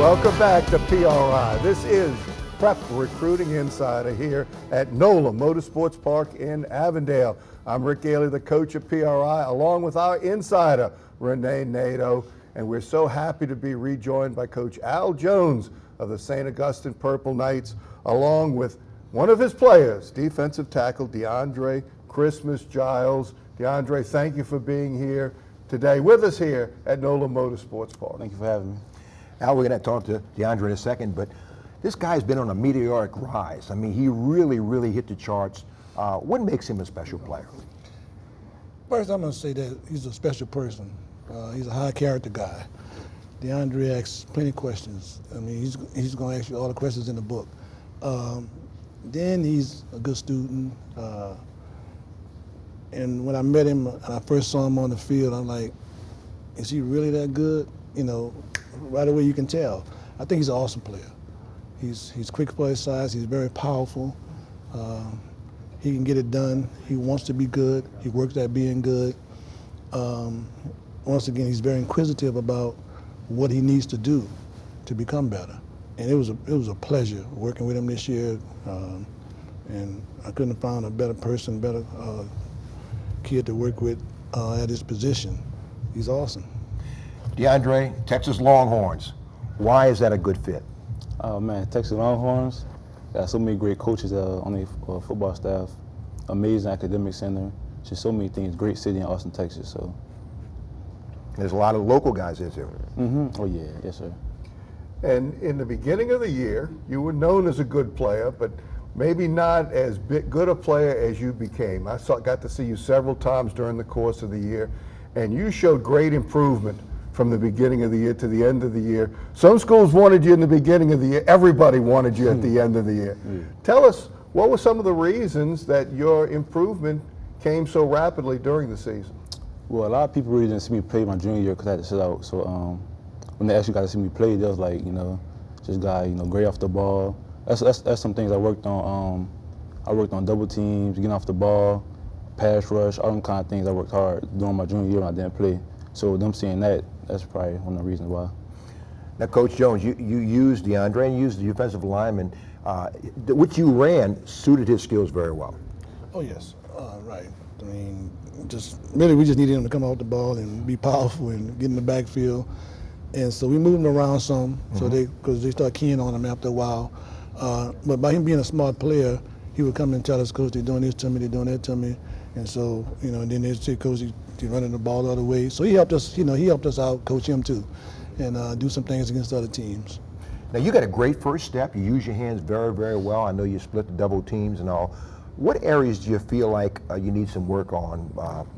Welcome back to PRI. This is Prep Recruiting Insider here at NOLA Motorsports Park in Avondale. I'm Rick Gailey, the coach of PRI, along with our insider, Renee Nato, and we're so happy to be rejoined by Coach Al Jones of the St. Augustine Purple Knights, along with one of his players, defensive tackle DeAndre Christmas Giles. DeAndre, thank you for being here today with us here at NOLA Motorsports Park. Thank you for having me. Al, we're going to talk to DeAndre in a second, but this guy's been on a meteoric rise. I mean, he really hit the charts. What makes him a special player? First, I'm going to say that he's a special person. He's a high character guy. DeAndre asks plenty of questions. I mean, he's going to ask you all the questions in the book. Then he's a good student. And when I met him and I first saw him on the field, I'm like, is he really that good? You know, right away you can tell. I think he's an awesome player. He's quick for his size. He's very powerful. He can get it done. He wants to be good. He works at being good. Once again, he's very inquisitive about what he needs to do to become better. And it was a pleasure working with him this year. And I couldn't have found a better person, better kid to work with at his position. He's awesome. DeAndre, Texas Longhorns. Why is that a good fit? Oh man, Texas Longhorns got so many great coaches on the football staff. Amazing academic center. Just so many things. Great city in Austin, Texas. So. There's a lot of local guys in there. Mm-hmm. Oh yeah, yes sir. And in the beginning of the year, you were known as a good player, but maybe not as good a player as you became. Got to see you several times during the course of the year, and you showed great improvement from the beginning of the year to the end of the year. Some schools wanted you in the beginning of the year. Everybody wanted you at the end of the year. Tell us, what were some of the reasons that your improvement came so rapidly during the season? Well, a lot of people really didn't see me play my junior year because I had to sit out. So when they actually got to see me play, they was like, this guy, great off the ball. That's some things I worked on. I worked on double teams, getting off the ball, pass rush, all them kind of things I worked hard during my junior year when I didn't play. So them seeing that, that's probably one of the reasons why. Now, Coach Jones, you used DeAndre and you used the defensive lineman. What you ran suited his skills very well. Oh yes, right. I mean, we just needed him to come off the ball and be powerful and get in the backfield. And so we moved him around some, because they start keying on him after a while. But by him being a smart player, he would come and tell us, Coach, they're doing this to me, they're doing that to me. And so, and then they'd say, Coach, he's running the ball the other way. So he helped us, he helped us out, coach him too, and do some things against other teams. Now, you got a great first step. You use your hands very well. I know you split the double teams and all. What areas do you feel like you need some work on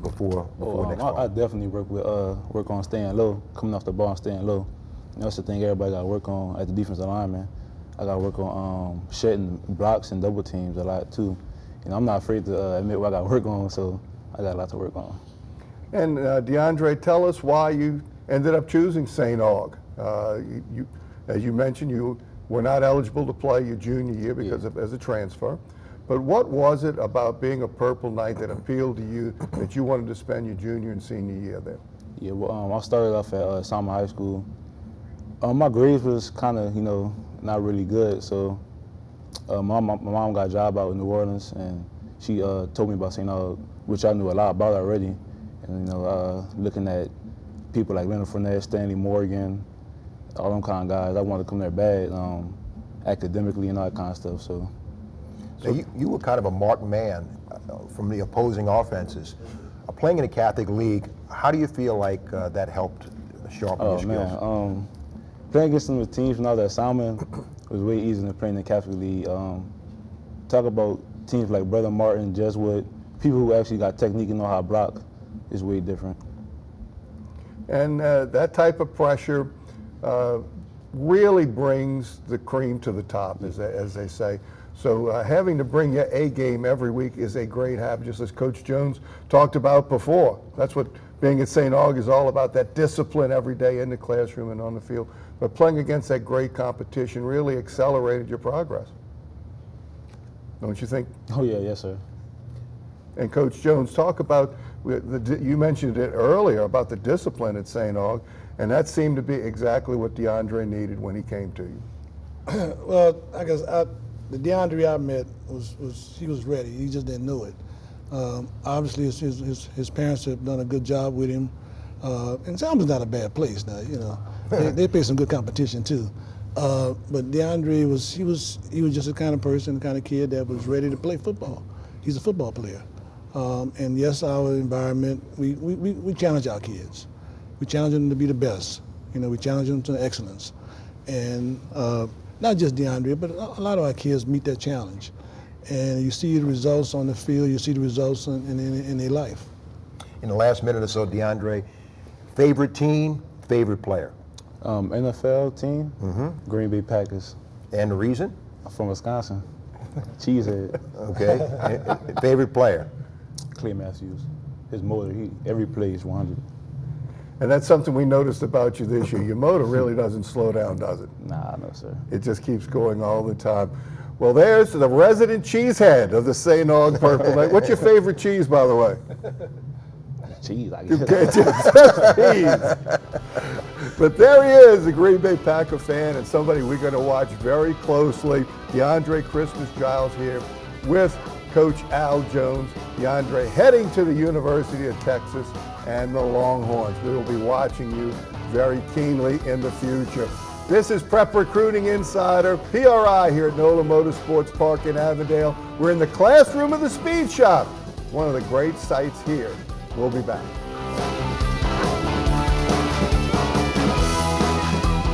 before next fall? I definitely work on staying low, coming off the ball and staying low. That's the thing everybody got to work on as the defensive lineman. I got to work on shedding blocks and double teams a lot too. I'm not afraid to admit what I got to work on, so I got a lot to work on. And DeAndre, tell us why you ended up choosing St. Aug. As you mentioned, you were not eligible to play your junior year because as a transfer. But what was it about being a Purple Knight that appealed to you that you wanted to spend your junior and senior year there? Yeah, well, I started off at Summer High School. My grades was kind of, not really good. So my mom got a job out in New Orleans, and she told me about St. Aug, which I knew a lot about already. And looking at people like Leonard Fournette, Stanley Morgan, all them kind of guys, I wanted to come there bad, academically and all that kind of stuff. So now, you were kind of a marked man from the opposing offenses. Playing in a Catholic league, how do you feel like that helped sharpen your skills? Man, playing against some of the teams when I was at Salmon was way easier than playing in the Catholic league. Talk about teams like Brother Martin, Jesuit, people who actually got technique and know how to block is way different. And that type of pressure really brings the cream to the top, as they say. So having to bring your A game every week is a great habit, just as Coach Jones talked about before. That's what being at St. Aug is all about, that discipline every day in the classroom and on the field. But playing against that great competition really accelerated your progress. Don't you think? Oh yeah, yes sir. And Coach Jones, talk about You mentioned it earlier about the discipline at St. Aug, and that seemed to be exactly what DeAndre needed when he came to you. Well, I guess the DeAndre I met he was ready. He just didn't know it. Obviously, his parents have done a good job with him. And Selma's not a bad place now. You know, they play some good competition too. But DeAndre was just the kind of person, the kind of kid that was ready to play football. He's a football player. And yes, our environment, we challenge our kids. We challenge them to be the best. You know, we challenge them to excellence. And not just DeAndre, but a lot of our kids meet that challenge. And you see the results on the field, you see the results in their life. In the last minute or so, DeAndre, favorite team, favorite player? NFL team, Green Bay Packers. And the reason? I'm from Wisconsin. Cheesehead. Okay. Favorite player? Clay Matthews. His motor, every play is 100. And that's something we noticed about you this year. Your motor really doesn't slow down, does it? Nah, no, sir. It just keeps going all the time. Well, there's the resident cheesehead of the St. Aug Purple Knight. What's your favorite cheese, by the way? Cheese, I guess. Okay, just cheese. But there he is, a Green Bay Packer fan, and somebody we're going to watch very closely. DeAndre Christmas Giles here with Coach Al Jones. DeAndre heading to the University of Texas and the Longhorns. We will be watching you very keenly in the future. This is Prep Recruiting Insider, PRI here at NOLA Motorsports Park in Avondale. We're in the classroom of the Speed Shop, one of the great sites here. We'll be back.